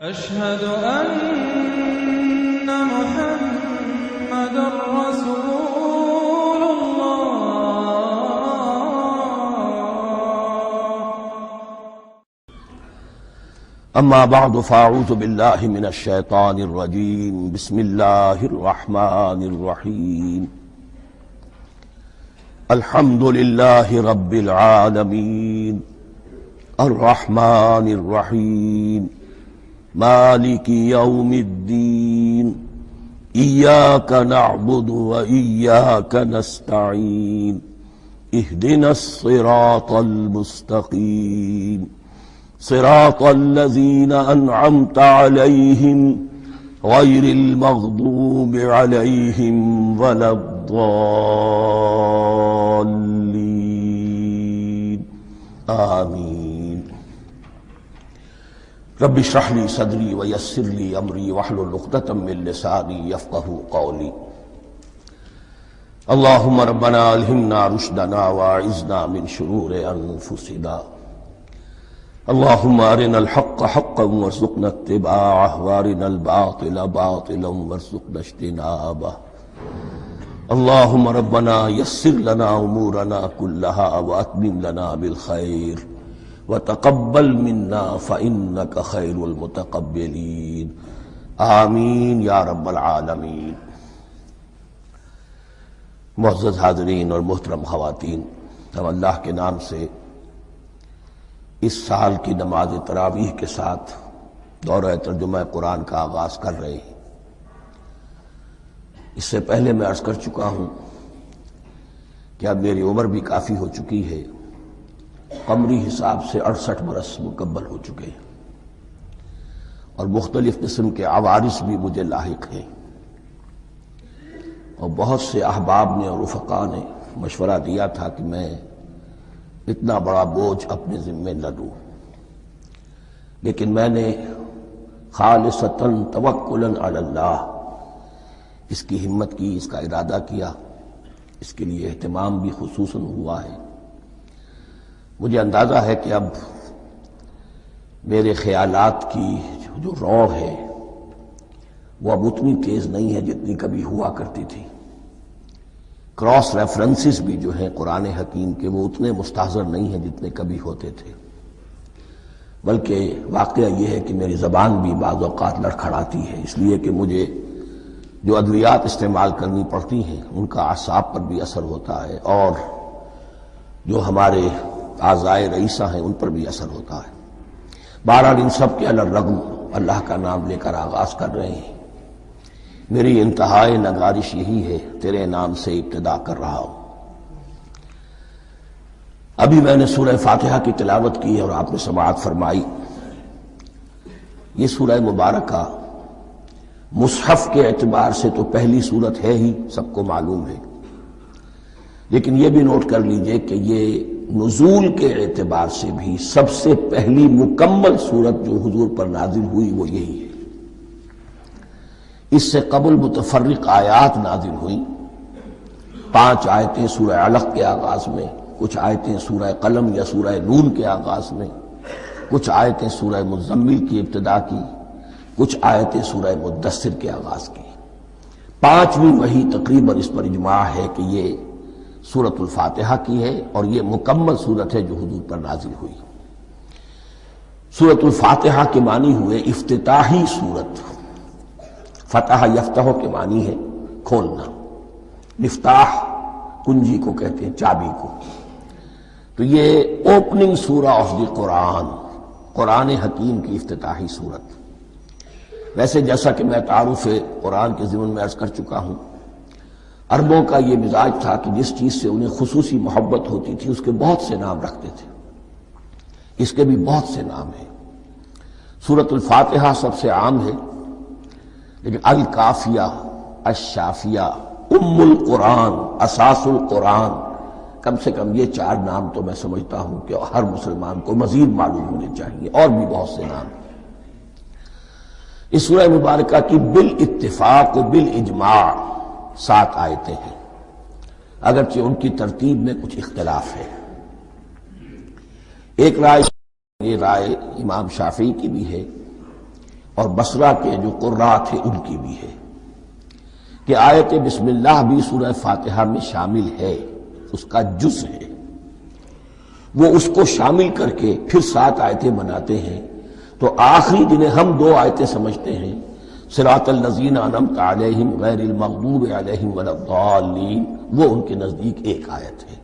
أشهد أن محمد رسول الله. أما بعد فأعوذ بالله من الشيطان الرجيم. بسم الله الرحمن الرحيم. الحمد لله رب العالمين الرحمن الرحيم مالك يوم الدين إياك نعبد وإياك نستعين اهدنا الصراط المستقيم صراط الذين أنعمت عليهم غير المغضوب عليهم ولا الضالين آمين. رب اشرح لي صدري ويسر لي أمري واحلل عقدة من لساني يفقهوا قولي. اللهم ربنا ألهمنا رشدنا وأعذنا من شرور أنفسنا. اللهم أرنا الحق حقا وارزقنا اتباعه وأرنا الباطل باطلا وارزقنا اجتنابه. اللهم ربنا يسر لنا أمورنا كلها وأتمم لنا بالخير وتقبل منا فإنك خير المتقبلين آمین یا رب العالمین. معزز حاضرین اور محترم خواتین، ہم اللہ کے نام سے اس سال کی نماز تراویح کے ساتھ دورہ ترجمہ قرآن کا آغاز کر رہے ہیں۔ اس سے پہلے میں عرض کر چکا ہوں کہ اب میری عمر بھی کافی ہو چکی ہے، قمری حساب سے 68 برس مکمل ہو چکے ہیں، اور مختلف قسم کے عوارض بھی مجھے لاحق ہیں، اور بہت سے احباب نے اور رفقاء نے مشورہ دیا تھا کہ میں اتنا بڑا بوجھ اپنے ذمے نہ لوں، لیکن میں نے خالصتاً توکلاً علی اللہ اس کی ہمت کی، اس کا ارادہ کیا، اس کے لیے اہتمام بھی خصوصاً ہوا ہے۔ مجھے اندازہ ہے کہ اب میرے خیالات کی جو رو ہے وہ اب اتنی تیز نہیں ہے جتنی کبھی ہوا کرتی تھی۔ کراس ریفرنسز بھی جو ہیں قرآن حکیم کے وہ اتنے مستحضر نہیں ہیں جتنے کبھی ہوتے تھے، بلکہ واقعہ یہ ہے کہ میری زبان بھی بعض اوقات لڑکھڑاتی ہے، اس لیے کہ مجھے جو ادویات استعمال کرنی پڑتی ہیں ان کا اعصاب پر بھی اثر ہوتا ہے، اور جو ہمارے اعضائے رئیسہ ہیں ان پر بھی اثر ہوتا ہے۔ بہرحال ان سب کے علی الرغم اللہ کا نام لے کر آغاز کر رہے ہیں۔ میری انتہائی نگارش یہی ہے، تیرے نام سے ابتدا کر رہا ہوں۔ ابھی میں نے سورہ فاتحہ کی تلاوت کی اور آپ نے سماعت فرمائی۔ یہ سورہ مبارکہ مصحف کے اعتبار سے تو پہلی سورت ہے ہی، سب کو معلوم ہے، لیکن یہ بھی نوٹ کر لیجئے کہ یہ نزول کے اعتبار سے بھی سب سے پہلی مکمل سورت جو حضور پر نازل ہوئی وہ یہی ہے۔ اس سے قبل متفرق آیات نازل ہوئیں، 5 آیتیں سورہ علق کے آغاز میں، کچھ آیتیں سورہ قلم یا سورہ نون کے آغاز میں، کچھ آیتیں سورہ مزمل کی ابتدا کی، کچھ آیتیں سورہ مدثر کے آغاز کی۔ 5ویں وحی تقریباً اس پر اجماع ہے کہ یہ سورۃ الفاتحہ کی ہے، اور یہ مکمل سورت ہے جو حضور پر نازل ہوئی۔ سورۃ الفاتحہ کے معنی ہوئے افتتاحی سورت، فتح یفتح کے معنی ہے کھولنا، مفتاح کنجی کو کہتے ہیں، چابی کو۔ تو یہ اوپننگ سورہ آف دی قرآن، قرآن حکیم کی افتتاحی سورت۔ ویسے جیسا کہ میں تعارف قرآن کے ضمن میں عرض کر چکا ہوں، عربوں کا یہ مزاج تھا کہ جس چیز سے انہیں خصوصی محبت ہوتی تھی اس کے بہت سے نام رکھتے تھے۔ اس کے بھی بہت سے نام ہیں۔ سورۃ الفاتحہ سب سے عام ہے، لیکن الکافیہ، الشافیہ، ام القرآن، اساس القرآن، کم سے کم یہ 4 نام تو میں سمجھتا ہوں کہ ہر مسلمان کو مزید معلوم ہونے چاہیے، اور بھی بہت سے نام ہیں۔ اس سورہ مبارکہ کی بالاتفاق و بالاجماع 7 آیتیں ہیں، اگرچہ ان کی ترتیب میں کچھ اختلاف ہے۔ ایک رائے، یہ رائے امام شافعی کی بھی ہے، اور بصرہ کے جو قراء تھے ان کی بھی ہے کہ آیت بسم اللہ بھی سورہ فاتحہ میں شامل ہے، اس کا جز ہے، وہ اس کو شامل کر کے پھر 7 آیتیں بناتے ہیں، تو آخری جنہیں ہم 2 آیتیں سمجھتے ہیں، صراط الذین انعمت علیہم غیر المغضوب علیہم ولا الضالین، وہ ان کے نزدیک ایک آیت ہے۔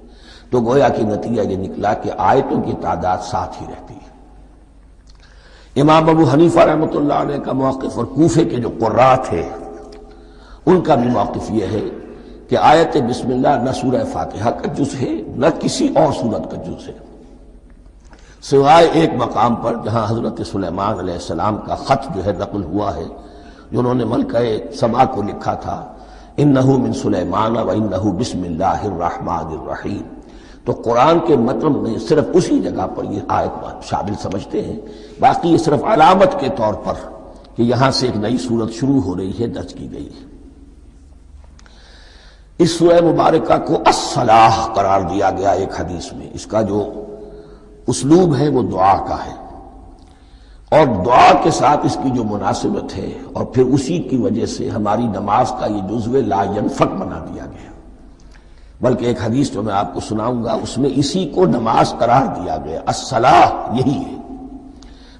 تو گویا کہ نتیجہ یہ نکلا کہ آیتوں کی تعداد 7 ہی رہتی ہے۔ امام ابو حنیفہ رحمۃ اللہ علیہ کا موقف اور کوفے کے جو قراء تھے ان کا بھی موقف یہ ہے کہ آیت بسم اللہ نہ سورہ فاتحہ کا جز ہے نہ کسی اور سورت کا جز ہے، سوائے ایک مقام پر جہاں حضرت سلیمان علیہ السلام کا خط جو ہے نقل ہوا ہے، جنہوں نے ملکہ سبا کو لکھا تھا انہ من سلیمان و انہ بسم اللہ الرحمن الرحیم، تو قرآن کے متن میں صرف اسی جگہ پر یہ آیت شامل سمجھتے ہیں، باقی یہ صرف علامت کے طور پر کہ یہاں سے ایک نئی سورت شروع ہو رہی ہے درج کی گئی ہے۔ اس سورہ مبارکہ کو الصلاح قرار دیا گیا ایک حدیث میں، اس کا جو اسلوب ہے وہ دعا کا ہے، اور دعا کے ساتھ اس کی جو مناسبت ہے اور پھر اسی کی وجہ سے ہماری نماز کا یہ جزو لا ینفک بنا دیا گیا، بلکہ ایک حدیث جو میں آپ کو سناؤں گا اس میں اسی کو نماز قرار دیا گیا، الصلاح یہی ہے۔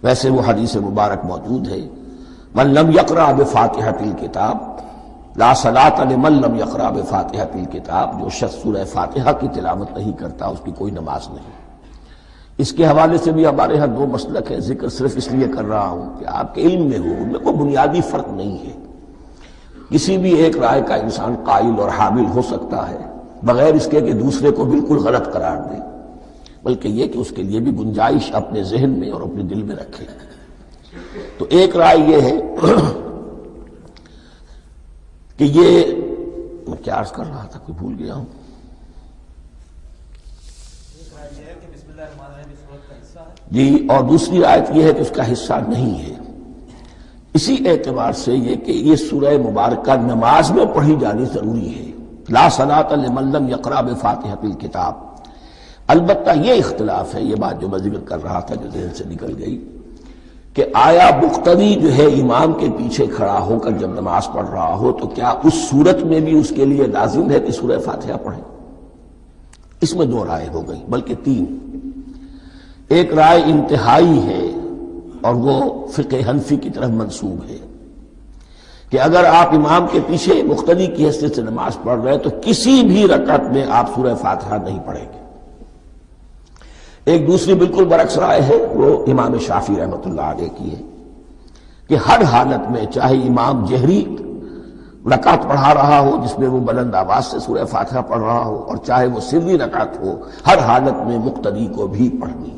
ویسے وہ حدیث مبارک موجود ہے من لم یقرأ بفاتحۃ الکتاب لا صلاۃ لمن لم یقرأ بفاتحۃ الکتاب، جو شخص سورہ فاتحہ کی تلاوت نہیں کرتا اس کی کوئی نماز نہیں۔ اس کے حوالے سے بھی ہمارے ہاں 2 مسلک ہیں، ذکر صرف اس لیے کر رہا ہوں کہ آپ کے علم میں ہو، ان میں کوئی بنیادی فرق نہیں ہے، کسی بھی ایک رائے کا انسان قائل اور حامل ہو سکتا ہے بغیر اس کے کہ دوسرے کو بالکل غلط قرار دے، بلکہ یہ کہ اس کے لیے بھی گنجائش اپنے ذہن میں اور اپنے دل میں رکھے۔ تو ایک رائے یہ ہے کہ یہ میں کیا عرض کر رہا تھا، کوئی بھول گیا ہوں۔ جی، اور دوسری آیت یہ ہے کہ اس کا حصہ نہیں ہے، اسی اعتبار سے یہ کہ یہ سورہ مبارکہ نماز میں پڑھی جانی ضروری ہے، لا صلاۃ لمن لم یقرأ بفاتحۃ الکتاب۔ البتہ یہ اختلاف ہے، یہ بات جو میں ذکر کر رہا تھا جو ذہن سے نکل گئی، کہ آیا مقتدی جو ہے امام کے پیچھے کھڑا ہو کر جب نماز پڑھ رہا ہو تو کیا اس صورت میں بھی اس کے لیے لازم ہے کہ سورہ فاتحہ پڑھے؟ اس میں 2 رائے ہو گئی، بلکہ 3۔ ایک رائے انتہائی ہے اور وہ فقہ حنفی کی طرف منسوب ہے کہ اگر آپ امام کے پیچھے مقتدی کی حیثیت سے نماز پڑھ رہے تو کسی بھی رکعت میں آپ سورہ فاتحہ نہیں پڑھیں گے۔ ایک دوسری بالکل برعکس رائے ہے، وہ امام شافعی رحمۃ اللہ علیہ کی ہے کہ ہر حالت میں چاہے امام جہری رکعت پڑھا رہا ہو جس میں وہ بلند آواز سے سورہ فاتحہ پڑھ رہا ہو اور چاہے وہ سری رکعت ہو، ہر حالت میں مقتدی کو بھی پڑھنی ہے۔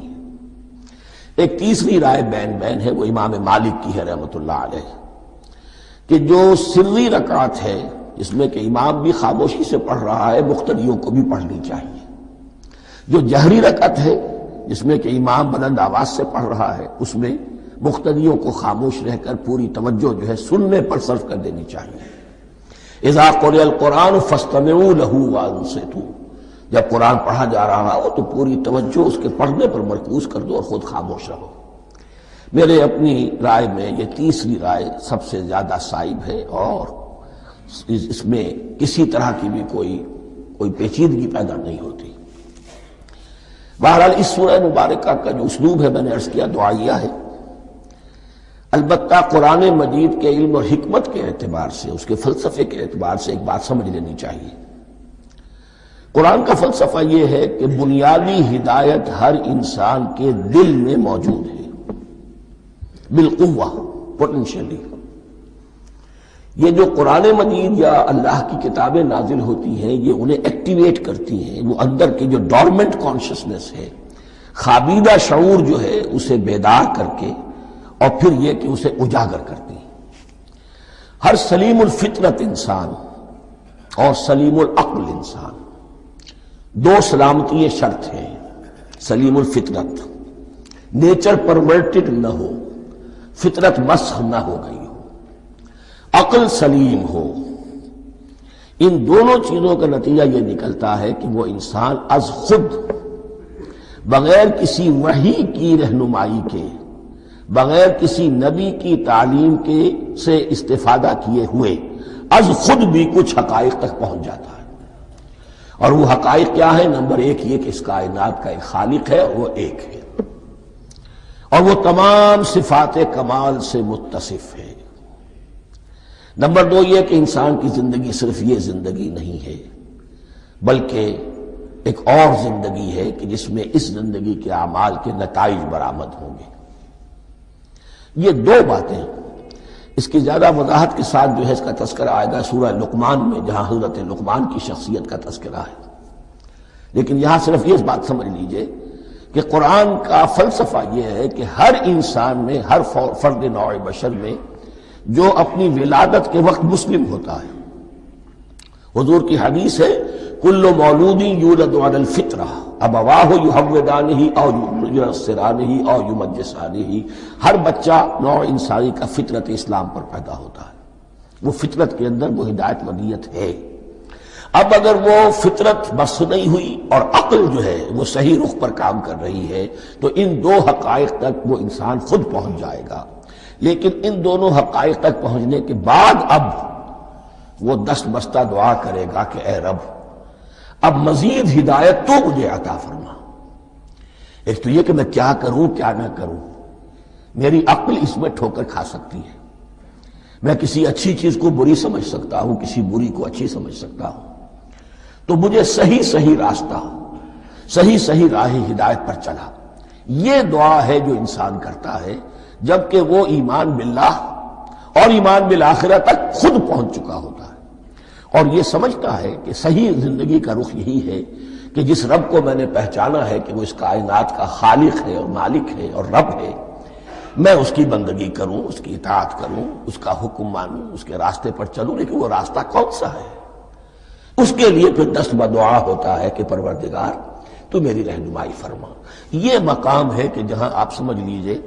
ایک تیسری رائے بین ہے، وہ امام مالک کی ہے رحمۃ اللہ علیہ، کہ جو سری رکعت ہے جس میں کہ امام بھی خاموشی سے پڑھ رہا ہے مقتدیوں کو بھی پڑھنی چاہیے، جو جہری رکعت ہے جس میں کہ امام بلند آواز سے پڑھ رہا ہے اس میں مقتدیوں کو خاموش رہ کر پوری توجہ جو ہے سننے پر صرف کر دینی چاہیے۔ اذا قرئ القرآن فاستمعوا له وانصتوا، جب قرآن پڑھا جا رہا ہو تو پوری توجہ اس کے پڑھنے پر مرکوز کر دو اور خود خاموش رہو۔ میرے اپنی رائے میں یہ تیسری رائے سب سے زیادہ صائب ہے اور اس میں کسی طرح کی بھی کوئی پیچیدگی پیدا نہیں ہوتی۔ بہرحال اس سورہ مبارکہ کا جو اسلوب ہے میں نے عرض کیا دعائیہ ہے، البتہ قرآن مجید کے علم اور حکمت کے اعتبار سے، اس کے فلسفے کے اعتبار سے ایک بات سمجھ لینی چاہیے۔ قرآن کا فلسفہ یہ ہے کہ بنیادی ہدایت ہر انسان کے دل میں موجود ہے، بالقوہ، پوٹینشلی۔ یہ جو قرآن مجید یا اللہ کی کتابیں نازل ہوتی ہیں یہ انہیں ایکٹیویٹ کرتی ہیں، وہ اندر کی جو ڈورمنٹ کانشسنس ہے، خوابیدہ شعور جو ہے اسے بیدار کر کے اور پھر یہ کہ اسے اجاگر کرتی ہیں۔ ہر سلیم الفطرت انسان اور سلیم العقل انسان، 2 سلامتی شرط ہیں۔ سلیم الفطرت، نیچر پرورٹڈ نہ ہو، فطرت مسخ نہ ہو گئی ہو، عقل سلیم ہو، ان دونوں چیزوں کا نتیجہ یہ نکلتا ہے کہ وہ انسان از خود بغیر کسی وحی کی رہنمائی کے بغیر کسی نبی کی تعلیم کے سے استفادہ کیے ہوئے از خود بھی کچھ حقائق تک پہنچ جاتا ہے. اور وہ حقائق کیا ہے؟ نمبر ایک یہ کہ اس کائنات کا ایک خالق ہے اور وہ ایک ہے، اور وہ تمام صفات کمال سے متصف ہے. نمبر دو یہ کہ انسان کی زندگی صرف یہ زندگی نہیں ہے، بلکہ ایک اور زندگی ہے کہ جس میں اس زندگی کے اعمال کے نتائج برآمد ہوں گے. یہ دو باتیں، اس کی زیادہ وضاحت کے ساتھ جو ہے اس کا تذکرہ آئے گا سورہ لقمان میں، جہاں حضرت لقمان کی شخصیت کا تذکرہ ہے. لیکن یہاں صرف یہ بات سمجھ لیجئے کہ قرآن کا فلسفہ یہ ہے کہ ہر انسان میں، ہر فرد نوع بشر میں جو اپنی ولادت کے وقت مسلم ہوتا ہے. حضور کی حدیث ہے کل مولود یولد علی الفطرہ ابواہ یحودانہ او ینصرانہ او یمجسانہ. ہر بچہ نوع انسانی کا فطرت اسلام پر پیدا ہوتا ہے، وہ فطرت کے اندر وہ ہدایت ودیت ہے. اب اگر وہ فطرت بس نہیں ہوئی اور عقل جو ہے وہ صحیح رخ پر کام کر رہی ہے تو ان دو حقائق تک وہ انسان خود پہنچ جائے گا. لیکن ان دونوں حقائق تک پہنچنے کے بعد اب وہ دست بستہ دعا کرے گا کہ اے رب اب مزید ہدایت تو مجھے عطا فرما. ایک تو یہ کہ میں کیا کروں کیا نہ کروں، میری عقل اس میں ٹھوکر کھا سکتی ہے. میں کسی اچھی چیز کو بری سمجھ سکتا ہوں، کسی بری کو اچھی سمجھ سکتا ہوں. تو مجھے صحیح راستہ، صحیح راہ ہدایت پر چلا. یہ دعا ہے جو انسان کرتا ہے جبکہ وہ ایمان باللہ اور ایمان بالآخرہ تک خود پہنچ چکا ہوتا ہے، اور یہ سمجھتا ہے کہ صحیح زندگی کا رخ یہی ہے کہ جس رب کو میں نے پہچانا ہے کہ وہ اس کائنات کا خالق ہے اور مالک ہے اور رب ہے، میں اس کی بندگی کروں، اس کی اطاعت کروں، اس کا حکم مانوں، اس کے راستے پر چلوں. لیکن وہ راستہ کون سا ہے؟ اس کے لیے پھر دست بدعا ہوتا ہے کہ پروردگار تو میری رہنمائی فرما. یہ مقام ہے کہ جہاں آپ سمجھ لیجئے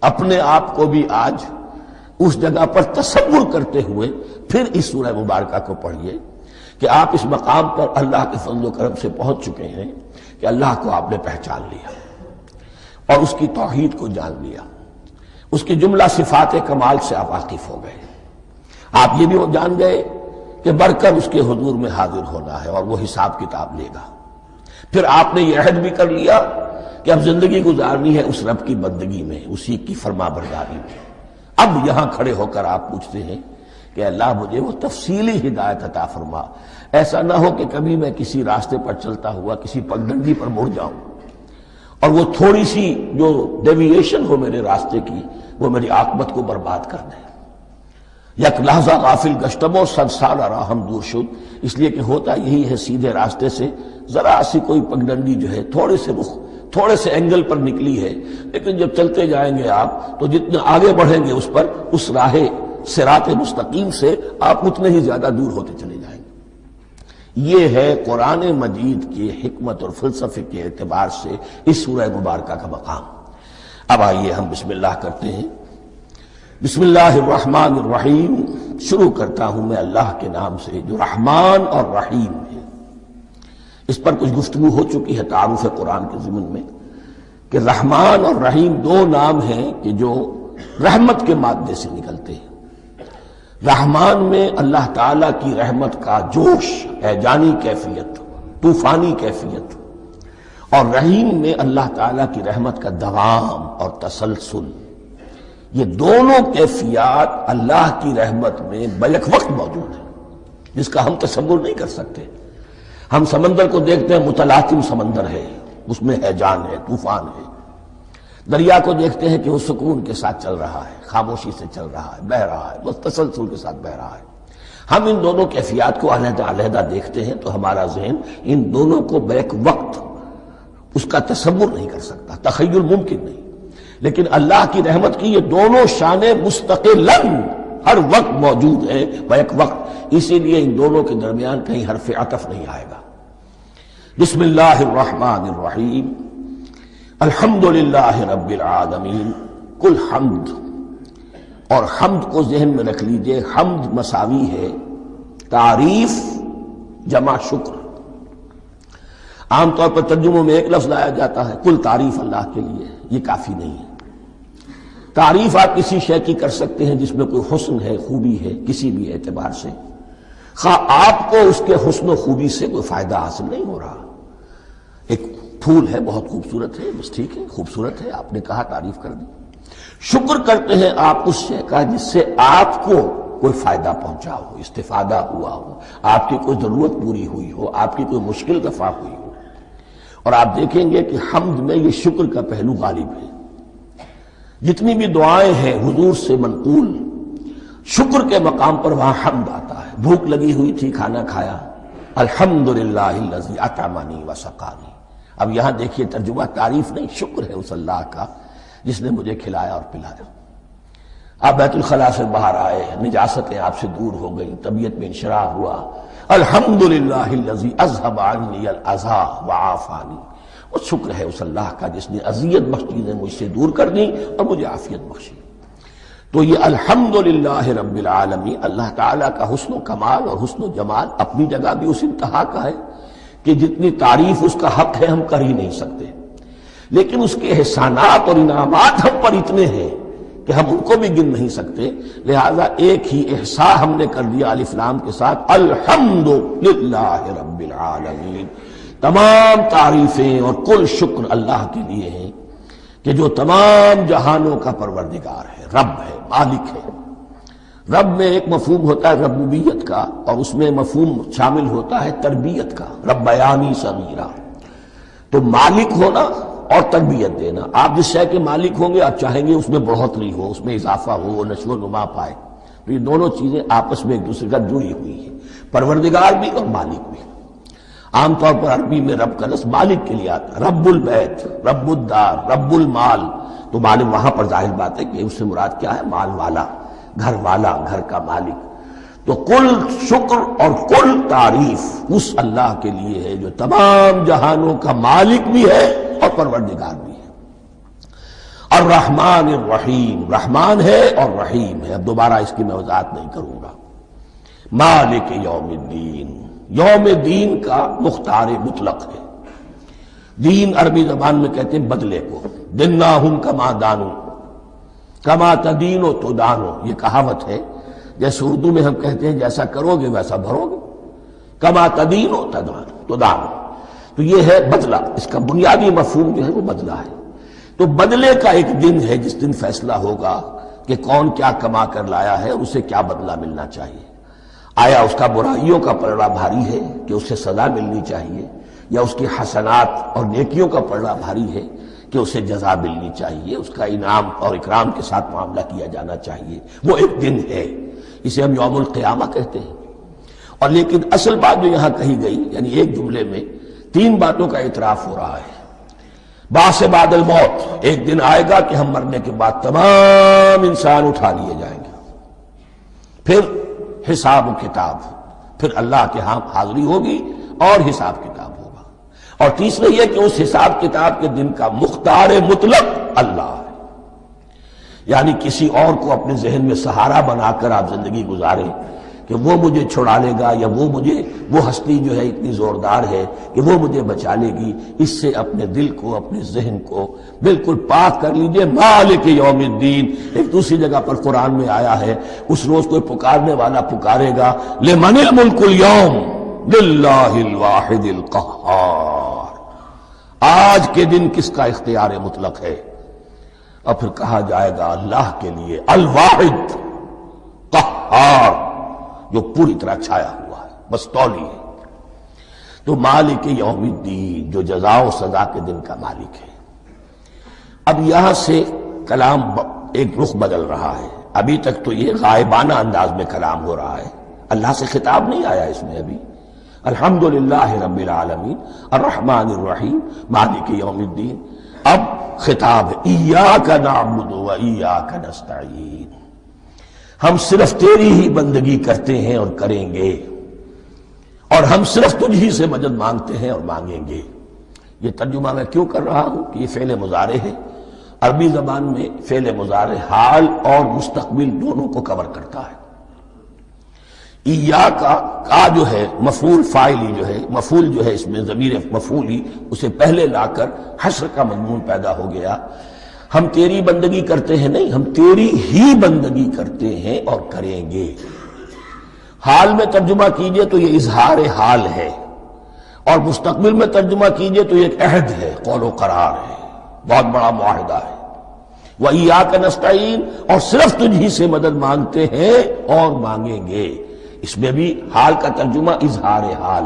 اپنے آپ کو بھی آج اس جگہ پر تصور کرتے ہوئے پھر اس سورہ مبارکہ کو پڑھیے کہ آپ اس مقام پر اللہ کے فضل و کرم سے پہنچ چکے ہیں کہ اللہ کو آپ نے پہچان لیا اور اس کی توحید کو جان لیا، اس کی جملہ صفات کمال سے آپ واقف ہو گئے. آپ یہ بھی جان گئے کہ بڑھ کر اس کے حضور میں حاضر ہونا ہے اور وہ حساب کتاب لے گا. پھر آپ نے یہ عہد بھی کر لیا کہ اب زندگی گزارنی ہے اس رب کی بندگی میں، اسی کی فرما برداری میں. اب یہاں کھڑے ہو کر آپ پوچھتے ہیں کہ اللہ مجھے وہ تفصیلی ہدایت عطا فرما. ایسا نہ ہو کہ کبھی میں کسی راستے پر چلتا ہوا کسی پگڈنڈی پر مڑ جاؤں اور وہ تھوڑی سی جو ڈیویشن ہو میرے راستے کی وہ میری عاقبت کو برباد کر دے. یک لحظہ غافل گشتم و صد سال راہم دور شد. اس لیے کہ ہوتا یہی ہے سیدھے راستے سے ذرا سی کوئی پگڈنڈی جو ہے تھوڑے سے اینگل پر نکلی ہے، لیکن جب چلتے جائیں گے آپ تو جتنے آگے بڑھیں گے اس پر، اس راہ صراط مستقیم سے آپ اتنے ہی زیادہ دور ہوتے چلے جائیں گے. یہ ہے قرآن مجید کی حکمت اور فلسفے کے اعتبار سے اس سورہ مبارکہ کا مقام. اب آئیے ہم بسم اللہ کرتے ہیں. بسم اللہ الرحمن الرحیم. شروع کرتا ہوں میں اللہ کے نام سے جو رحمان اور رحیم ہے. اس پر کچھ گفتگو ہو چکی ہے تعارف قرآن کے ضمن میں کہ رحمان اور رحیم دو نام ہیں کہ جو رحمت کے مادے سے نکلتے ہیں. رحمان میں اللہ تعالیٰ کی رحمت کا جوش، ہیجانی کیفیت، طوفانی کیفیت، اور رحیم میں اللہ تعالیٰ کی رحمت کا دوام اور تسلسل. یہ دونوں کیفیات اللہ کی رحمت میں بیک وقت موجود ہیں جس کا ہم تصور نہیں کر سکتے. ہم سمندر کو دیکھتے ہیں متلاطم سمندر ہے، اس میں ہیجان ہے، طوفان ہے. دریا کو دیکھتے ہیں کہ وہ سکون کے ساتھ چل رہا ہے، خاموشی سے چل رہا ہے، بہہ رہا ہے، بس تسلسل کے ساتھ بہہ رہا ہے. ہم ان دونوں کیفیات کو علیحدہ علیحدہ دیکھتے ہیں تو ہمارا ذہن ان دونوں کو بیک وقت اس کا تصور نہیں کر سکتا، تخیل ممکن نہیں. لیکن اللہ کی رحمت کی یہ دونوں شانیں مستقلاً ہر وقت موجود ہیں بیک وقت. اسی لیے ان دونوں کے درمیان کہیں حرف عطف نہیں آئے گا. بسم اللہ الرحمن الرحیم. الحمدللہ رب العالمین. کل حمد، اور حمد کو ذہن میں رکھ لیجئے، حمد مساوی ہے تعریف جمع شکر. عام طور پر ترجموں میں ایک لفظ لایا جاتا ہے، کل تعریف اللہ کے لیے، یہ کافی نہیں ہے. تعریف آپ کسی شے کی کر سکتے ہیں جس میں کوئی حسن ہے، خوبی ہے، کسی بھی اعتبار سے، خواہ آپ کو اس کے حسن و خوبی سے کوئی فائدہ حاصل نہیں ہو رہا۔ ایک پھول ہے، بہت خوبصورت ہے، بس ٹھیک ہے، خوبصورت ہے، آپ نے کہا، تعریف کر دی۔ شکر کرتے ہیں آپ اس شے کا جس سے آپ کو کوئی فائدہ پہنچا ہو، استفادہ ہوا ہو، آپ کی کوئی ضرورت پوری ہوئی ہو، آپ کی کوئی مشکل دفع ہوئی ہو۔ اور آپ دیکھیں گے کہ حمد میں یہ شکر کا پہلو غالب ہے۔ جتنی بھی دعائیں ہیں حضور سے منقول، شکر کے مقام پر وہاں حمد آتا ہے۔ بھوک لگی ہوئی تھی، کھانا کھایا، الحمدللہ الذی اطعمنی وسقانی۔ اب یہاں دیکھیے ترجمہ تعریف نہیں، شکر ہے اس اللہ کا جس نے مجھے کھلایا اور پلایا۔ آپ بیت الخلاء سے باہر آئے، نجاستیں آپ سے دور ہو گئیں، طبیعت میں انشراح ہوا، الحمدللہ الذی اذھب عنی الاذی وعافانی۔ وہ شکر ہے اس اللہ کا جس نے اذیت بخش چیزیں مجھ سے دور کر دیں اور مجھے عافیت بخشی۔ تو یہ الحمدللہ رب العالمین، اللہ تعالیٰ کا حسن و کمال اور حسن و جمال اپنی جگہ بھی اس انتہا کا ہے کہ جتنی تعریف اس کا حق ہے ہم کر ہی نہیں سکتے، لیکن اس کے احسانات اور انعامات ہم پر اتنے ہیں کہ ہم ان کو بھی گن نہیں سکتے۔ لہذا ایک ہی احساء ہم نے کر دیا الف لام کے ساتھ، الحمدللہ رب العالمین۔ تمام تعریفیں اور کل شکر اللہ کے لیے ہیں کہ جو تمام جہانوں کا پروردگار ہے، رب ہے، مالک ہے۔ رب میں ایک مفہوم ہوتا ہے ربوبیت کا، اور اس میں مفہوم شامل ہوتا ہے تربیت کا، ربیانی صغیرا۔ تو مالک ہونا اور تربیت دینا، آپ جس شے کے مالک ہوں گے آپ چاہیں گے اس میں بڑھوتری ہو، اس میں اضافہ ہو، وہ نشو و نما پائے۔ تو یہ دونوں چیزیں آپس میں ایک دوسرے کا جڑی ہوئی ہیں، پروردگار بھی اور مالک بھی۔ عام طور پر عربی میں رب کا لفظ مالک کے لیے آتا ہے، رب البیت، رب الدار، رب المال۔ تو مالک وہاں پر ظاہر بات ہے کہ اس سے مراد کیا ہے، مال والا، گھر والا، گھر کا مالک۔ تو کل شکر اور کل تعریف اس اللہ کے لیے ہے جو تمام جہانوں کا مالک بھی ہے اور پروردگار بھی ہے۔ الرحمن الرحیم، رحمان ہے اور رحیم ہے۔ اب دوبارہ اس کی میں وضاحت نہیں کروں گا۔ مالک یوم الدین، یوم دین کا مختار مطلق ہے۔ دین عربی زبان میں کہتے ہیں بدلے کو، دناہم کما دانو کما تدینو تو دانو، یہ کہاوت ہے۔ جیسے اردو میں ہم کہتے ہیں جیسا کرو گے ویسا بھرو گے، کما تدینو تو دانو، تو یہ ہے بدلہ۔ اس کا بنیادی مفہوم جو ہے وہ بدلہ ہے۔ تو بدلے کا ایک دن ہے جس دن فیصلہ ہوگا کہ کون کیا کما کر لایا ہے اور اسے کیا بدلہ ملنا چاہیے۔ آیا اس کا برائیوں کا پلڑا بھاری ہے کہ اسے سزا ملنی چاہیے، یا اس کی حسنات اور نیکیوں کا پلڑا بھاری ہے کہ اسے جزا ملنی چاہیے، اس کا انعام اور اکرام کے ساتھ معاملہ کیا جانا چاہیے۔ وہ ایک دن ہے، اسے ہم یوم القیامہ کہتے ہیں۔ اور لیکن اصل بات جو یہاں کہی گئی، یعنی ایک جملے میں تین باتوں کا اعتراف ہو رہا ہے۔ بعث بعد الموت، ایک دن آئے گا کہ ہم مرنے کے بعد تمام انسان اٹھا لیے جائیں گے، پھر حساب و کتاب، پھر اللہ کے ہاں حاضری ہوگی اور حساب کتاب ہوگا۔ اور تیسرے یہ کہ اس حساب کتاب کے دن کا مختار مطلق اللہ ہے، یعنی کسی اور کو اپنے ذہن میں سہارا بنا کر آپ زندگی گزاریں کہ وہ مجھے چھڑا لے گا، یا وہ ہستی جو ہے اتنی زوردار ہے کہ وہ مجھے بچا لے گی، اس سے اپنے دل کو، اپنے ذہن کو بالکل پاک کر لیجئے۔ مالک یوم الدین، ایک دوسری جگہ پر قرآن میں آیا ہے، اس روز کوئی پکارنے والا پکارے گا، لمن الملک اليوم للہ الواحد القہار، آج کے دن کس کا اختیار مطلق ہے؟ اور پھر کہا جائے گا اللہ کے لیے، الواحد قہار، جو پوری طرح چھایا ہوا ہے، بس تولی ہے۔ تو مالک یوم الدین، جو جزا و سزا کے دن کا مالک ہے۔ اب یہاں سے کلام ایک رخ بدل رہا ہے۔ ابھی تک تو یہ غائبانہ انداز میں کلام ہو رہا ہے، اللہ سے خطاب نہیں آیا اس میں ابھی۔ الحمدللہ رب العالمین الرحمن الرحیم مالک یوم الدین۔ اب خطاب ہے، ایاک نعبد و ایاک نستعین، ہم صرف تیری ہی بندگی کرتے ہیں اور کریں گے، اور ہم صرف تجھ ہی سے مدد مانگتے ہیں اور مانگیں گے۔ یہ ترجمہ میں کیوں کر رہا ہوں کہ یہ فعل مضارع ہے۔ عربی زبان میں فعل مضارع حال اور مستقبل دونوں کو کور کرتا ہے۔ کا جو ہے مفعول فاعلی جو ہے، مفعول جو ہے اس میں ضمیر مفعولی، اسے پہلے لا کر حشر کا مضمون پیدا ہو گیا۔ ہم تیری بندگی کرتے ہیں نہیں، ہم تیری ہی بندگی کرتے ہیں اور کریں گے۔ حال میں ترجمہ کیجئے تو یہ اظہار حال ہے، اور مستقبل میں ترجمہ کیجئے تو یہ ایک عہد ہے، قول و قرار ہے، بہت بڑا معاہدہ ہے۔ وَإِيَّاكَ نَسْتَعِينُ، اور صرف تجھ ہی سے مدد مانگتے ہیں اور مانگیں گے۔ اس میں بھی حال کا ترجمہ اظہار حال،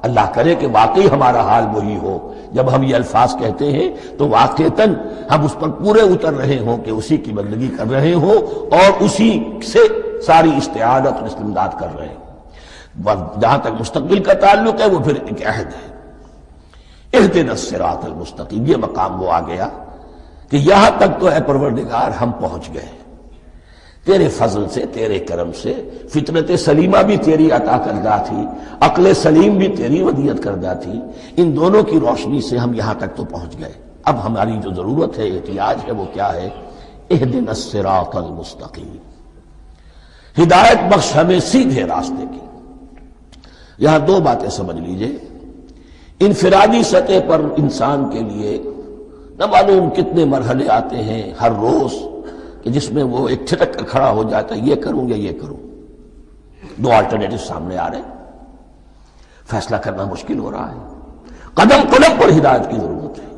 اللہ کرے کہ واقعی ہمارا حال وہی ہو، جب ہم یہ الفاظ کہتے ہیں تو واقعتاً ہم اس پر پورے اتر رہے ہوں کہ اسی کی بندگی کر رہے ہوں اور اسی سے ساری استعانت اور استمداد کر رہے ہیں۔ جہاں تک مستقبل کا تعلق ہے وہ پھر ایک عہد ہے۔ اہدنا الصراط المستقیم، یہ مقام وہ آ گیا کہ یہاں تک تو اے پروردگار ہم پہنچ گئے، تیرے فضل سے، تیرے کرم سے۔ فطرت سلیمہ بھی تیری عطا کردہ تھی، عقل سلیم بھی تیری ودیعت کردہ تھی، ان دونوں کی روشنی سے ہم یہاں تک تو پہنچ گئے۔ اب ہماری جو ضرورت ہے، احتیاج ہے، وہ کیا ہے؟ اہدنا الصراط المستقیم، ہدایت بخش ہمیں سیدھے راستے کی۔ یہاں دو باتیں سمجھ لیجئے۔ انفرادی سطح پر انسان کے لیے نہ معلوم کتنے مرحلے آتے ہیں ہر روز کہ جس میں وہ ایک ٹھٹک کر کھڑا ہو جاتا ہے، یہ کروں یا یہ کروں۔ دو آلٹرنیٹو سامنے آ رہے ہیں، فیصلہ کرنا مشکل ہو رہا ہے، قدم قدم پر ہدایت کی ضرورت ہے۔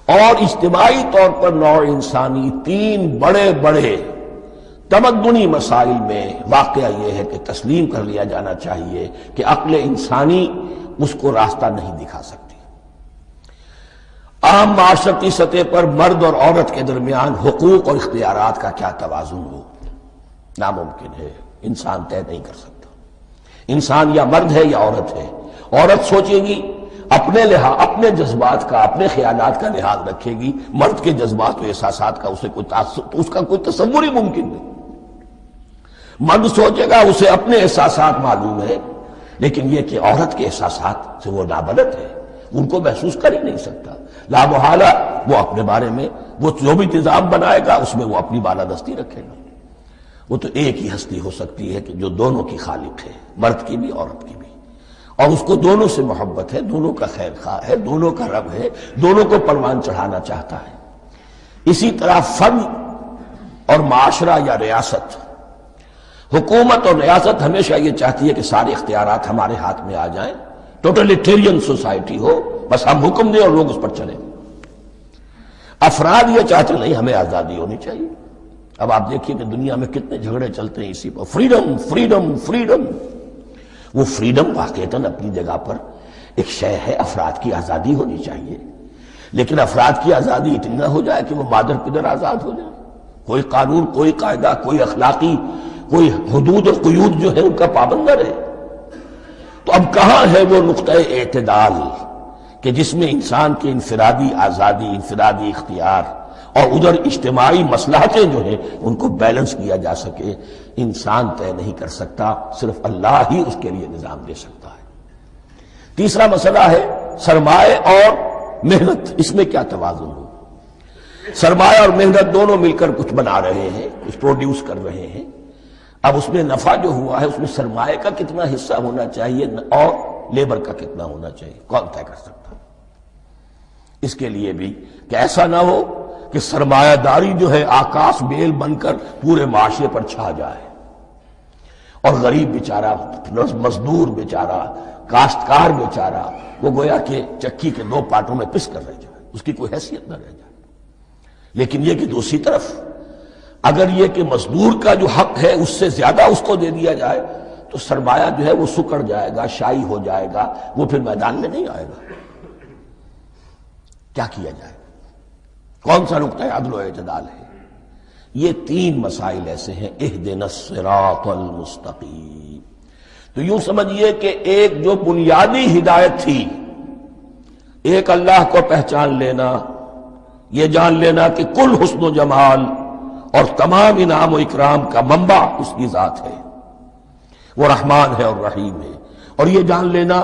اور اجتماعی طور پر نوع انسانی تین بڑے بڑے تمدنی مسائل میں واقعہ یہ ہے کہ تسلیم کر لیا جانا چاہیے کہ عقل انسانی اس کو راستہ نہیں دکھا سکتی۔ عام معاشرتی سطح پر مرد اور عورت کے درمیان حقوق اور اختیارات کا کیا توازن ہو، ناممکن ہے، انسان طے نہیں کر سکتا۔ انسان یا مرد ہے یا عورت ہے۔ عورت سوچے گی اپنے لحاظ، اپنے جذبات کا، اپنے خیالات کا لحاظ رکھے گی، مرد کے جذبات و احساسات کا اسے اس کا کوئی تصور ہی ممکن نہیں۔ مرد سوچے گا اسے اپنے احساسات معلوم ہے، لیکن یہ کہ عورت کے احساسات سے وہ نابلد ہے، ان کو محسوس کر ہی نہیں سکتا۔ لا محالہ وہ اپنے بارے میں وہ جو بھی نظام بنائے گا اس میں وہ اپنی بالادستی رکھے گا۔ وہ تو ایک ہی ہستی ہو سکتی ہے کہ جو دونوں کی خالق ہے، مرد کی بھی عورت کی بھی، اور اس کو دونوں سے محبت ہے، دونوں کا خیر خواہ ہے، دونوں کا رب ہے، دونوں کو پروان چڑھانا چاہتا ہے۔ اسی طرح فرد اور معاشرہ یا ریاست، حکومت اور ریاست ہمیشہ یہ چاہتی ہے کہ سارے اختیارات ہمارے ہاتھ میں آ جائیں، ٹوٹلیٹیرین سوسائٹی ہو، بس ہم حکم دیں اور لوگ اس پر چلیں۔ افراد یہ چاہتے نہیں، ہمیں آزادی ہونی چاہیے۔ اب آپ دیکھیے کہ دنیا میں کتنے جھگڑے چلتے ہیں اسی پر، فریڈم فریڈم فریڈم۔ وہ فریڈم واقعتاً اپنی جگہ پر ایک شے ہے، افراد کی آزادی ہونی چاہیے، لیکن افراد کی آزادی اتنی نہ ہو جائے کہ وہ مادر پدر آزاد ہو جائے، کوئی قانون، کوئی قاعدہ، کوئی اخلاقی کوئی حدود اور قیود جو ہے ان کا پابند نہ رہے۔ تو اب کہاں ہے وہ نقطہ اعتدال کہ جس میں انسان کی انفرادی آزادی، انفرادی اختیار اور ادھر اجتماعی مصلحتیں جو ہیں ان کو بیلنس کیا جا سکے؟ انسان طے نہیں کر سکتا، صرف اللہ ہی اس کے لیے نظام دے سکتا ہے۔ تیسرا مسئلہ ہے سرمایہ اور محنت، اس میں کیا توازن ہو؟ سرمایہ اور محنت دونوں مل کر کچھ بنا رہے ہیں، کچھ پروڈیوس کر رہے ہیں۔ اب اس میں نفع جو ہوا ہے اس میں سرمایہ کا کتنا حصہ ہونا چاہیے اور لیبر کا کتنا ہونا چاہیے، کون طے کر سکتا؟ اس کے لیے بھی کہ ایسا نہ ہو کہ سرمایہ داری جو ہے آکاش بیل بن کر پورے معاشرے پر چھا جائے، اور غریب بیچارہ، مزدور بیچارہ، کاشتکار بیچارہ وہ گویا کہ چکی کے دو پارٹوں میں پس کر رہ جائے، اس کی کوئی حیثیت نہ رہ جائے۔ لیکن یہ کہ دوسری طرف اگر یہ کہ مزدور کا جو حق ہے اس سے زیادہ اس کو دے دیا جائے تو سرمایہ جو ہے وہ سکڑ جائے گا، شائی ہو جائے گا، وہ پھر میدان میں نہیں آئے گا۔ کیا کیا جائے؟ کون سا نقطہ عدل و اعتدال ہے؟ یہ تین مسائل ایسے ہیں، اہدنا الصراط المستقیم۔ تو یوں سمجھیے کہ ایک جو بنیادی ہدایت تھی، ایک اللہ کو پہچان لینا، یہ جان لینا کہ کل حسن و جمال اور تمام انعام و اکرام کا منبع اس کی ذات ہے، وہ رحمان ہے اور رحیم ہے، اور یہ جان لینا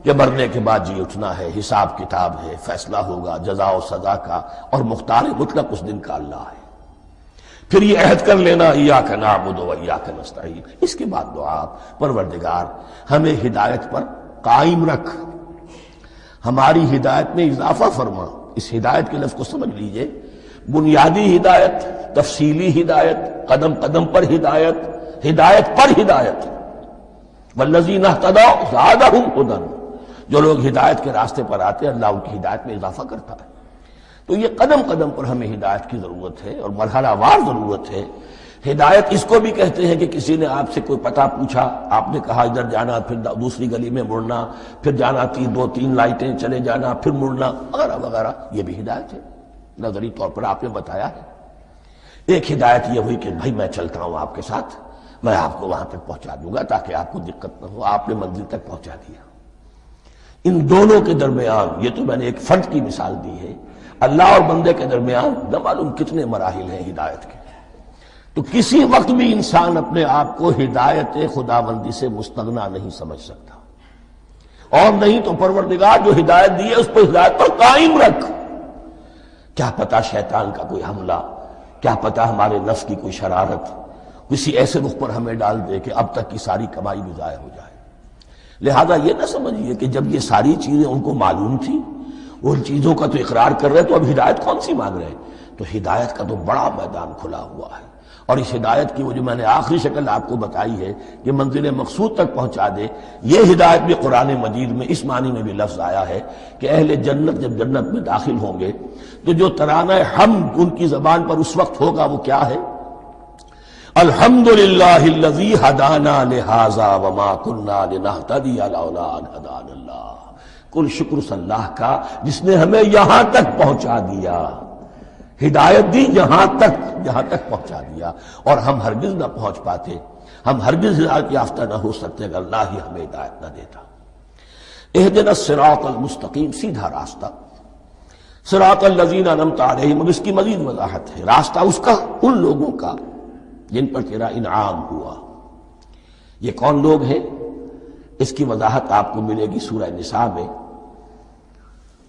کہ مرنے کے بعد جی اٹھنا ہے، حساب کتاب ہے، فیصلہ ہوگا جزا و سزا کا، اور مختار مطلق اس دن کا اللہ ہے۔ پھر یہ عہد کر لینا ایاک نعبد و ایاک نستعین۔ اس کے بعد دعا، پروردگار ہمیں ہدایت پر قائم رکھ، ہماری ہدایت میں اضافہ فرما۔ اس ہدایت کے لفظ کو سمجھ لیجئے، بنیادی ہدایت، تفصیلی ہدایت، قدم قدم پر ہدایت، ہدایت پر ہدایت. والذین اہتدوا زادہم ہدی، جو لوگ ہدایت کے راستے پر آتے ہیں اللہ ان کی ہدایت میں اضافہ کرتا ہے. تو یہ قدم قدم پر ہمیں ہدایت کی ضرورت ہے اور مرحلہ وار ضرورت ہے. ہدایت اس کو بھی کہتے ہیں کہ کسی نے آپ سے کوئی پتہ پوچھا، آپ نے کہا ادھر جانا، پھر دوسری گلی میں مڑنا، پھر جانا 2-3 لائٹیں چلے جانا، پھر مڑنا وغیرہ وغیرہ، یہ بھی ہدایت ہے. نظری طور پر آپ نے بتایا ہے. ایک ہدایت یہ ہوئی کہ بھائی میں چلتا ہوں آپ کے ساتھ، میں آپ کو وہاں تک پہنچا دوں گا تاکہ آپ کو دقت نہ ہو، آپ نے منزل تک پہنچا دیا. ان دونوں کے درمیان، یہ تو میں نے ایک فرد کی مثال دی ہے، اللہ اور بندے کے درمیان نہ معلوم کتنے مراحل ہیں ہدایت کے. تو کسی وقت بھی انسان اپنے آپ کو ہدایت خداوندی سے مستغنا نہیں سمجھ سکتا، اور نہیں تو پروردگار جو ہدایت دی ہے اس پر ہدایت پر قائم رکھ. کیا پتہ شیطان کا کوئی حملہ، کیا پتہ ہمارے نفس کی کوئی شرارت کسی ایسے رخ پر ہمیں ڈال دے کہ اب تک کی ساری کمائی بھی ضائع ہو جائے. لہذا یہ نہ سمجھیے کہ جب یہ ساری چیزیں ان کو معلوم تھی، ان چیزوں کا تو اقرار کر رہے تو اب ہدایت کون سی مانگ رہے ہیں. تو ہدایت کا تو بڑا میدان کھلا ہوا ہے، اور اس ہدایت کی وہ جو میں نے آخری شکل آپ کو بتائی ہے کہ منزل مقصود تک پہنچا دے، یہ ہدایت بھی قرآن مجید میں اس معنی میں بھی لفظ آیا ہے کہ اہل جنت جب جنت میں داخل ہوں گے تو جو ترانہ حمد ان کی زبان پر اس وقت ہوگا وہ کیا ہے؟ الحمدللہ الذی ہدانا لہذا وما کنا لنہتدی لولا ان ہدانا اللہ. کل شکر اس اللہ کا جس نے ہمیں یہاں تک پہنچا دیا، ہدایت دی جہاں تک پہنچا دیا، اور ہم ہرگز نہ پہنچ پاتے، ہم ہرگز ہدایت یافتہ نہ ہو سکتے اگر اللہ ہی ہمیں ہدایت نہ دیتا. اہدنا الصراط المستقیم، سیدھا راستہ. صراط الذین انعمت علیہم، اب اس کی مزید وضاحت ہے. راستہ اس کا ان لوگوں کا جن پر تیرا انعام ہوا. یہ کون لوگ ہیں؟ اس کی وضاحت آپ کو ملے گی سورہ نساء میں.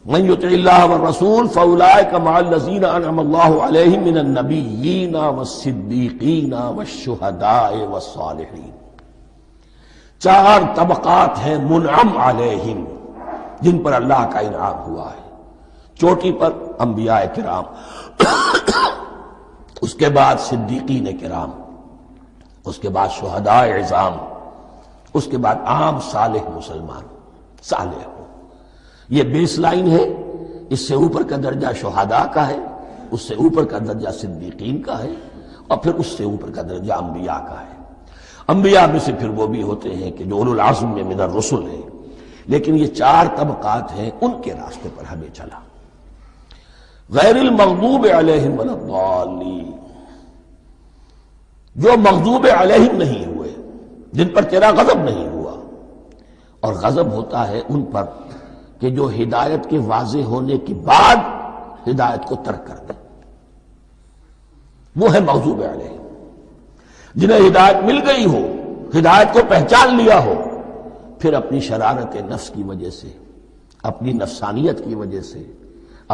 من یطع اللہ والرسول فاولئک مع الذین انعم اللہ علیہم من النبیین والصدیقین والشہداء والصالحین. 4 طبقات ہیں منعم علیہم جن پر اللہ کا انعام ہوا ہے. چوٹی پر انبیاء کرام، اس کے بعد صدیقین کرام، اس کے بعد شہداء عظام، اس کے بعد عام صالح مسلمان صالح ہو. یہ بیس لائن ہے. اس سے اوپر کا درجہ شہداء کا ہے، اس سے اوپر کا درجہ صدیقین کا ہے، اور پھر اس سے اوپر کا درجہ انبیاء کا ہے. انبیاء میں سے پھر وہ بھی ہوتے ہیں کہ جو اولو العزم میں من الرسل ہیں. لیکن یہ 4 طبقات ہیں، ان کے راستے پر ہمیں چلا. غیر المغضوب علیہم ولا الضالین، جو مغضوب علیہم نہیں ہوئے، جن پر تیرا غضب نہیں ہوا. اور غضب ہوتا ہے ان پر کہ جو ہدایت کے واضح ہونے کے بعد ہدایت کو ترک کر دیں، وہ ہے مغضوب علیہم. جنہیں ہدایت مل گئی ہو، ہدایت کو پہچان لیا ہو، پھر اپنی شرارت نفس کی وجہ سے، اپنی نفسانیت کی وجہ سے،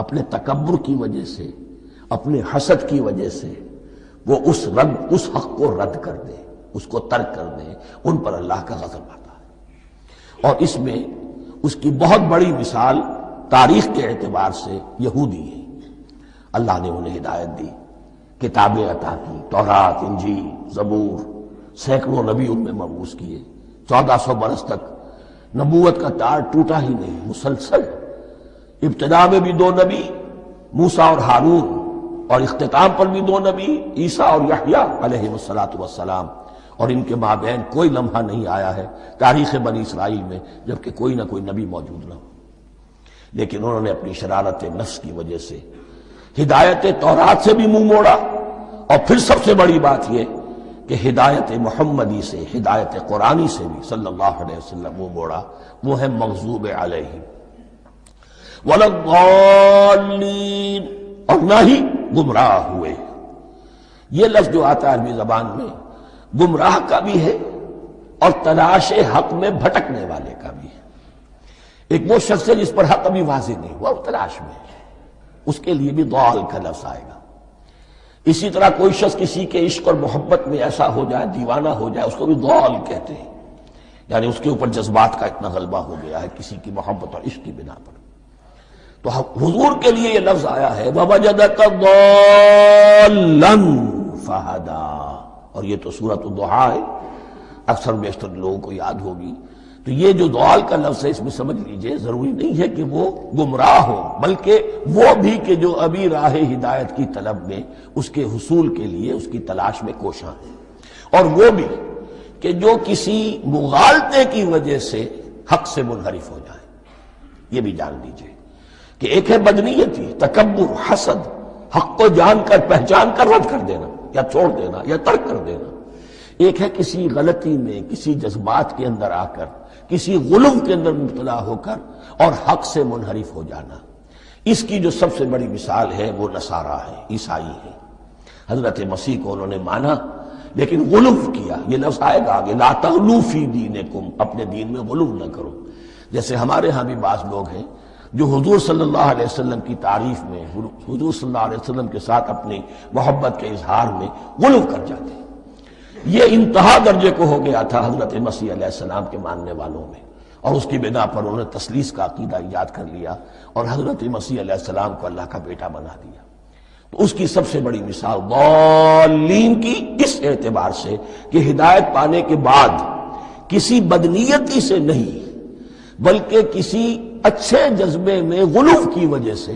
اپنے تکبر کی وجہ سے، اپنے حسد کی وجہ سے وہ اس حق کو رد کر دیں، اس کو ترک کر دیں. ان پر اللہ کا غضب آتا ہے. اور اس میں اس کی بہت بڑی مثال تاریخ کے اعتبار سے یہودی ہے. اللہ نے انہیں ہدایت دی، کتابیں عطا کی، تورات، انجیل، زبور، سینکڑوں نبی ان میں مبعوث کیے. 1400 برس تک نبوت کا تار ٹوٹا ہی نہیں، مسلسل. ابتدا میں بھی 2 نبی، موسیٰ اور ہارون، اور اختتام پر بھی 2 نبی، عیسیٰ اور یحییٰ علیہ السلام. اور ان کے مابین کوئی لمحہ نہیں آیا ہے تاریخ بنی اسرائیل میں جبکہ کوئی نہ کوئی نبی موجود نہ ہو. لیکن انہوں نے اپنی شرارت نفس کی وجہ سے ہدایت تورات سے بھی منہ موڑا، اور پھر سب سے بڑی بات یہ کہ ہدایت محمدی سے، ہدایت قرآنی سے بھی صلی اللہ علیہ وسلم منہ موڑا. وہ ہے مغضوب علیہم ولا الضالین، اور نہ ہی گمراہ ہوئے. یہ لفظ جو آتا ہے عربی زبان میں گمراہ کا بھی ہے اور تلاش حق میں بھٹکنے والے کا بھی ہے. ایک وہ شخص ہے جس پر حق ابھی واضح نہیں ہوا، وہ تلاش میں ہے، اس کے لیے بھی ضال کا لفظ آئے گا. اسی طرح کوئی شخص کسی کے عشق اور محبت میں ایسا ہو جائے، دیوانہ ہو جائے، اس کو بھی ضال کہتے ہیں. یعنی اس کے اوپر جذبات کا اتنا غلبہ ہو گیا ہے کسی کی محبت اور عشق کی بنا پر. تو حضور کے لیے یہ لفظ آیا ہے وَوَجَدَكَ ضَالًّا فَهَدَىٰ، اور یہ تو سورۃ الضحیٰ ہے، اکثر بیشتر لوگوں کو یاد ہوگی۔ تو یہ جو ضال کا لفظ ہے اس میں سمجھ لیجئے ضروری نہیں ہے کہ وہ گمراہ ہو، بلکہ وہ بھی کہ جو ابھی راہ ہدایت کی طلب میں اس کے حصول کے لیے اس کی تلاش میں کوشاں ہیں، اور وہ بھی کہ جو کسی مغالطے کی وجہ سے حق سے منحرف ہو جائے۔ یہ بھی جان لیجئے کہ ایک ہے بدنیتی، تکبر، حسد، حق کو جان کر پہچان کر رد کر دینا یا چھوڑ دینا یا ترک کر دینا، ایک ہے کسی غلطی میں، کسی جذبات کے اندر آ کر، کسی غلو کے اندر مبتلا ہو کر اور حق سے منحرف ہو جانا۔ اس کی جو سب سے بڑی مثال ہے وہ نصارہ ہے، عیسائی ہے۔ حضرت مسیح کو انہوں نے مانا لیکن غلو کیا، یہ لفظ آئے گا آگے، لا تغلو فی دینکم، اپنے دین میں غلو نہ کرو۔ جیسے ہمارے ہاں بھی بعض لوگ ہیں جو حضور صلی اللہ علیہ وسلم کی تعریف میں، حضور صلی اللہ علیہ وسلم کے ساتھ اپنی محبت کے اظہار میں غلو کر جاتے ہیں۔ یہ انتہا درجے کو ہو گیا تھا حضرت مسیح علیہ السلام کے ماننے والوں میں، اور اس کی بنا پر انہوں نے تثلیث کا عقیدہ ایجاد کر لیا اور حضرت مسیح علیہ السلام کو اللہ کا بیٹا بنا دیا۔ تو اس کی سب سے بڑی مثال ضالین کی اس اعتبار سے کہ ہدایت پانے کے بعد کسی بدنیتی سے نہیں بلکہ کسی اچھے جذبے میں غلو کی وجہ سے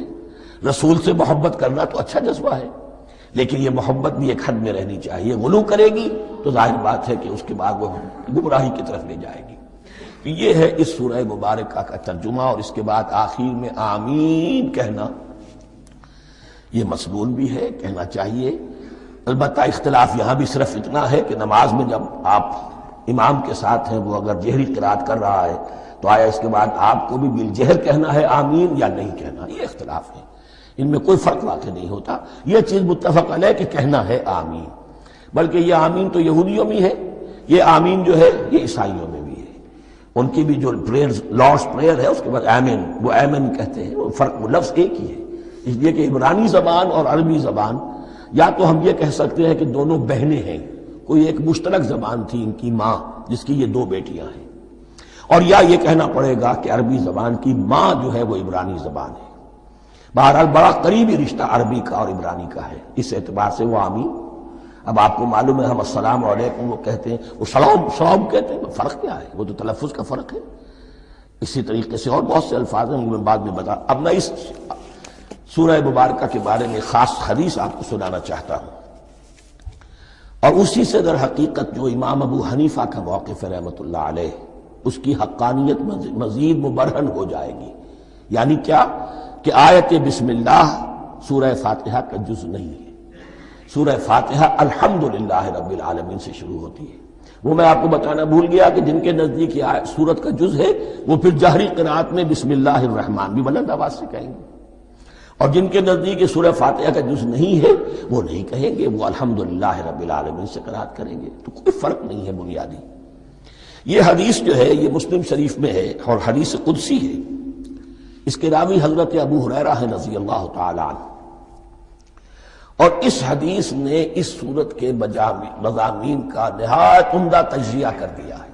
رسول سے محبت کرنا تو اچھا جذبہ ہے، لیکن یہ محبت بھی ایک حد میں رہنی چاہیے۔ غلو کرے گی تو ظاہر بات ہے کہ اس کے بعد وہ گمراہی کی طرف لے جائے گی۔ تو یہ ہے اس سورہ مبارکہ کا ترجمہ، اور اس کے بعد آخر میں آمین کہنا یہ مسنون بھی ہے، کہنا چاہیے۔ البتہ اختلاف یہاں بھی صرف اتنا ہے کہ نماز میں جب آپ امام کے ساتھ ہیں، وہ اگر جہری قرات کر رہا ہے تو آیا اس کے بعد آپ کو بھی بالجہر کہنا ہے آمین یا نہیں کہنا، یہ اختلاف ہے، ان میں کوئی فرق واقع نہیں ہوتا۔ یہ چیز متفق علیہ کہ کہنا ہے آمین، بلکہ یہ آمین تو یہودیوں میں ہے، یہ آمین جو ہے یہ عیسائیوں میں بھی ہے۔ ان کی بھی جو پریئر، لارڈس پریئر ہے، اس کے بعد آمین، وہ آمین کہتے ہیں، وہ فرق، وہ لفظ ایک ہی ہے۔ اس لیے کہ عبرانی زبان اور عربی زبان، یا تو ہم یہ کہہ سکتے ہیں کہ دونوں بہنیں ہیں، کوئی ایک مشترک زبان تھی ان کی ماں جس کی یہ دو بیٹیاں ہیں، اور یا یہ کہنا پڑے گا کہ عربی زبان کی ماں جو ہے وہ عبرانی زبان ہے۔ بہرحال بڑا قریبی رشتہ عربی کا اور عبرانی کا ہے، اس اعتبار سے وہ آمین۔ اب آپ کو معلوم ہے ہم السلام علیکم وہ کہتے ہیں، وہ سلام کہتے ہیں، فرق کیا ہے؟ وہ تو تلفظ کا فرق ہے۔ اسی طریقے سے اور بہت سے الفاظ ہیں، میں بعد میں بتا۔ اب میں اس سورہ مبارکہ کے بارے میں خاص حدیث آپ کو سنانا چاہتا ہوں، اور اسی سے در حقیقت جو امام ابو حنیفہ کا موقف ہے رحمۃ اللہ علیہ، اس کی حقانیت مزید مبرہن ہو جائے گی۔ یعنی کیا کہ آیت بسم اللہ سورہ فاتحہ کا جز نہیں ہے، سورہ فاتحہ الحمدللہ رب العالمین سے شروع ہوتی ہے۔ وہ میں آپ کو بتانا بھول گیا کہ جن کے نزدیک یہ سورت کا جز ہے وہ پھر جہری قرات میں بسم اللہ الرحمن بھی بلند آواز سے کہیں گے، اور جن کے نزدیک یہ سورہ فاتحہ کا جز نہیں ہے وہ نہیں کہیں گے، وہ الحمدللہ رب العالمین سے قرات کریں گے۔ تو کوئی فرق نہیں ہے بنیادی۔ یہ حدیث جو ہے یہ مسلم شریف میں ہے اور حدیث قدسی ہے۔ اس کے راوی حضرت ابو ہریرہ ہے رضی اللہ تعالی عنہ، اور اس حدیث نے اس سورت کے مضامین کا نہایت عمدہ تجزیہ کر دیا ہے۔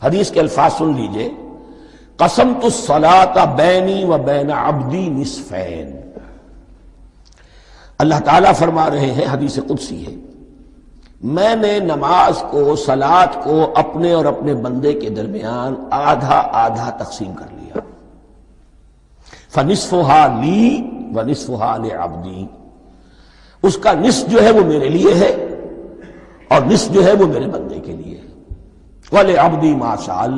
حدیث کے الفاظ سن لیجئے، قسمت الصلاۃ بینی و بین عبدی نصفین۔ اللہ تعالیٰ فرما رہے ہیں، حدیث قدسی ہے، میں نے نماز کو، صلاۃ کو اپنے اور اپنے بندے کے درمیان آدھا آدھا تقسیم کر لیا۔ فنصفها لی ونصفها لعبدی، اس کا نصف جو ہے وہ میرے لیے ہے اور نصف جو ہے وہ میرے بندے کے لیے ہے۔ ولعبدی ما سأل،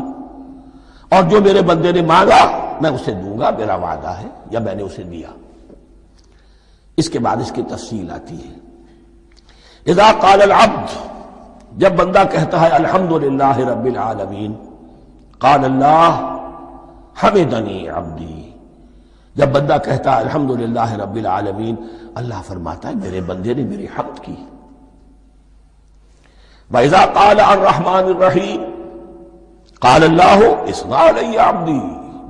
اور جو میرے بندے نے مانگا میں اسے دوں گا، میرا وعدہ ہے یا میں نے اسے دیا۔ اس کے بعد اس کی تفصیل آتی ہے، اذا قال العبد، جب بندہ کہتا ہے الحمدللہ رب العالمین، قال اللہ حمدنی عبدی، جب بندہ کہتا ہے الحمدللہ رب العالمین، اللہ فرماتا ہے میرے بندے نے میری حمد کی۔ وَإِذَا قَالَ الرَّحْمَٰنِ الرَّحِيمِ قَالَ اللَّهُ اثْنَىٰ عَلَيَّ عَبْدِي،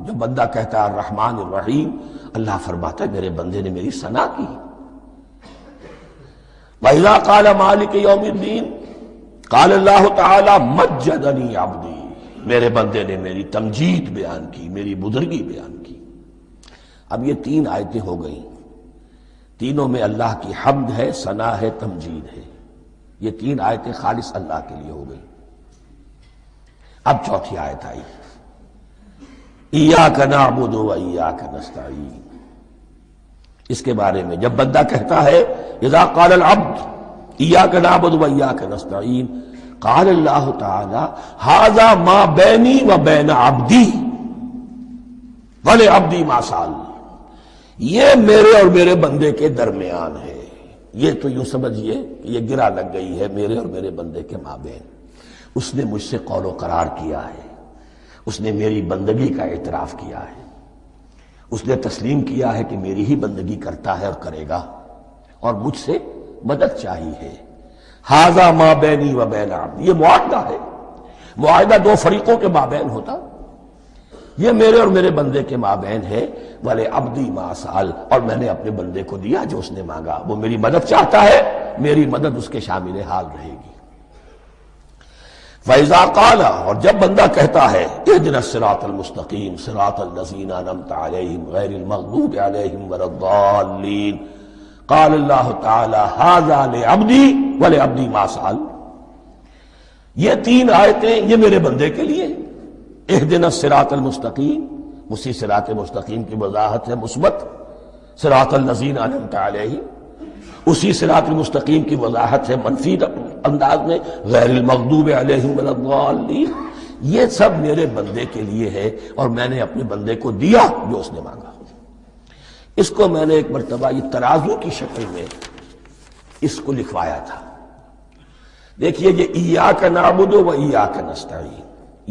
جب بندہ کہتا ہے الرحمن الرحیم، اللہ فرماتا ہے میرے بندے نے میری ثنا کی۔ وَإِذَا قَالَ مَالِكِ يَوْمِ الدِّينِ قَالَ اللَّهُ تَعَالَىٰ مَجَّدَنِي عَبْدِي، میرے بندے نے میری تمجید بیان کی، میری بزرگی بیان کی۔ اب یہ 3 آیتیں ہو گئیں، تینوں میں اللہ کی حمد ہے، ثنا ہے، تمجید ہے. یہ 3 آیتیں خالص اللہ کے لیے ہو گئی. اب چوتھی آیت آئی، ایاک نعبد و ایاک نستعین. اس کے بارے میں جب بندہ کہتا ہے اذا قال العبد ایاک نعبد و ایاک نستعین، قال اللہ تعالی ھذا ما بینی و بین عبدی ولعبدی ما سأل. یہ میرے اور میرے بندے کے درمیان ہے. یہ تو یوں سمجھیے کہ یہ گرا لگ گئی ہے میرے اور میرے بندے کے مابین. اس نے مجھ سے قول و قرار کیا ہے، اس نے میری بندگی کا اعتراف کیا ہے، اس نے تسلیم کیا ہے کہ میری ہی بندگی کرتا ہے اور کرے گا، اور مجھ سے مدد چاہیے ہے. ھذا ما بینی و بین عبدی، یہ معاہدہ ہے. معاہدہ 2 فریقوں کے مابین ہوتا، یہ میرے اور میرے بندے کے مابین ہے. وَلِ عَبْدِي مَا سَأَلَ، اور میں نے اپنے بندے کو دیا جو اس نے مانگا. وہ میری مدد چاہتا ہے، میری مدد اس کے شامل حال رہے گی. فَإِذَا قَالَ، اور جب بندہ کہتا ہے اهْدِنَا الصِّرَاطَ الْمُسْتَقِيمَ صِرَاطَ الَّذِينَ أَنْعَمْتَ عَلَيْهِمْ غَيْرِ الْمَغْضُوبِ عَلَيْهِمْ وَلَا الضَّالِّينَ، قال اللہ تعالی ھذا لعبدی ولعبدی ما سأل. یہ 3 آیتیں یہ میرے بندے کے لیے. اهدنا الصراط المستقیم، اسی صراط مستقیم کی وضاحت ہے مثبت. صراط الذین انعمت علیہم، اسی صراط المستقیم کی وضاحت ہے منفی انداز میں غیر المغضوب علیہم ولا الضالین. یہ سب میرے بندے کے لیے ہے اور میں نے اپنے بندے کو دیا جو اس نے مانگا. اس کو میں نے ایک مرتبہ یہ ترازو کی شکل میں اس کو لکھوایا تھا. دیکھیے یہ ایاک نعبد و ایاک نستعین،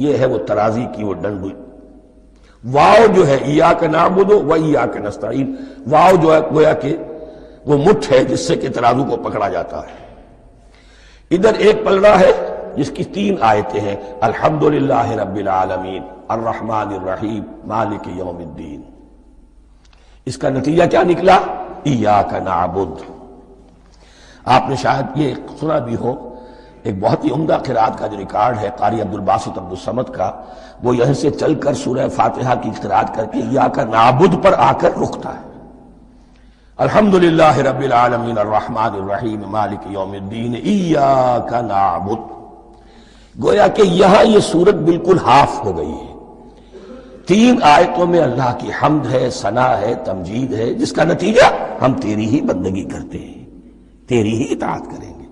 یہ ہے وہ ترازی کی وہ ڈنڈ. واو جو ہے ایاک نعبد و ایاک نستعین، واو جو ہے گویا کہ وہ مٹھ ہے جس سے کہ ترازو کو پکڑا جاتا ہے. ادھر ایک پلڑا ہے جس کی 3 آیتیں ہیں، الحمدللہ رب العالمین الرحمن الرحیم مالک یوم الدین. اس کا نتیجہ کیا نکلا؟ ایاک نعبد. آپ نے شاید یہ سنا بھی ہو، ایک بہت ہی عمدہ قرات کا جو ریکارڈ ہے قاری عبدالباسط عبدالصمد کا، وہ یہیں سے چل کر سورہ فاتحہ کی قرات کر کے ایاک نعبد پر آ کر رکتا ہے. الحمدللہ رب العالمین الرحمن الرحیم مالک یوم الدین ایاک نعبد. گویا کہ یہاں یہ صورت بالکل ہاف ہو گئی ہے. 3 آیتوں میں اللہ کی حمد ہے، ثنا ہے، تمجید ہے، جس کا نتیجہ ہم تیری ہی بندگی کرتے ہیں، تیری ہی اطاعت کریں گے.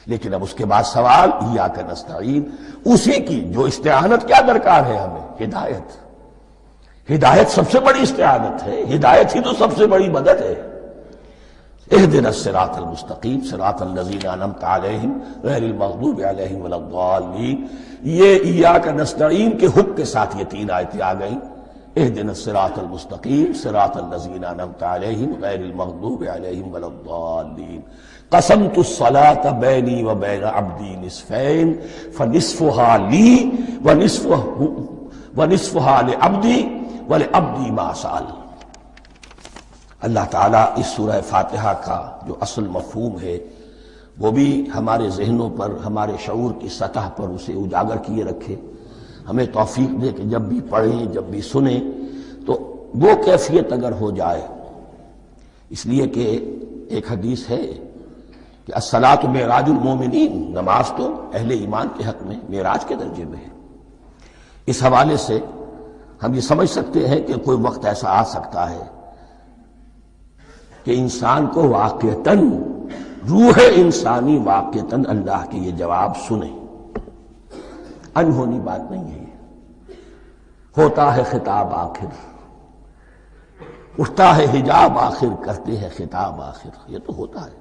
لیکن اب اس کے بعد سوال ایاک نستعین، اسی کی جو استعانت کیا درکار ہے ہمیں؟ ہدایت. ہدایت سب سے بڑی استعانت ہے، ہدایت ہی تو سب سے بڑی مدد ہے. اهدنا الصراط المستقیم صراط الذین انعمت علیہم غیر المغضوب علیہم ولا الضالین. یہ ایاک نستعین کے حکم کے ساتھ یہ 3 آیتیں آ گئیں. اهدنا الصراط المستقیم صراط الذین انعمت علیہم غیر المغضوب علیہم ولا الضالین. قسمت الصلاة بینی و بین عبدی نصفین فنصفها لی ونصفها لعبدی ولعبدی ما سأل. اللہ تعالیٰ اس سورہ فاتحہ کا جو اصل مفہوم ہے وہ بھی ہمارے ذہنوں پر، ہمارے شعور کی سطح پر اسے اجاگر کیے رکھے. ہمیں توفیق دے کہ جب بھی پڑھیں، جب بھی سنیں تو وہ کیفیت اگر ہو جائے. اس لیے کہ ایک حدیث ہے کہ الصلاۃ معراج المومنین، نماز تو اہل ایمان کے حق میں معراج کے درجے میں ہے. اس حوالے سے ہم یہ سمجھ سکتے ہیں کہ کوئی وقت ایسا آ سکتا ہے کہ انسان کو واقعتاً، روح انسانی واقعتاً اللہ کے یہ جواب سنے. انہونی بات نہیں ہے. ہوتا ہے خطاب آخر، اٹھتا ہے حجاب آخر، کرتے ہیں خطاب آخر. یہ تو ہوتا ہے.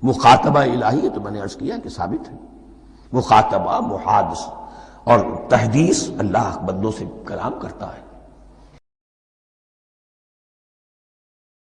مخاطبہ الہی، یہ تو میں نے عرض کیا کہ ثابت ہے. مخاطبہ، محادث اور تحدیث، اللہ بندوں سے کلام کرتا ہے.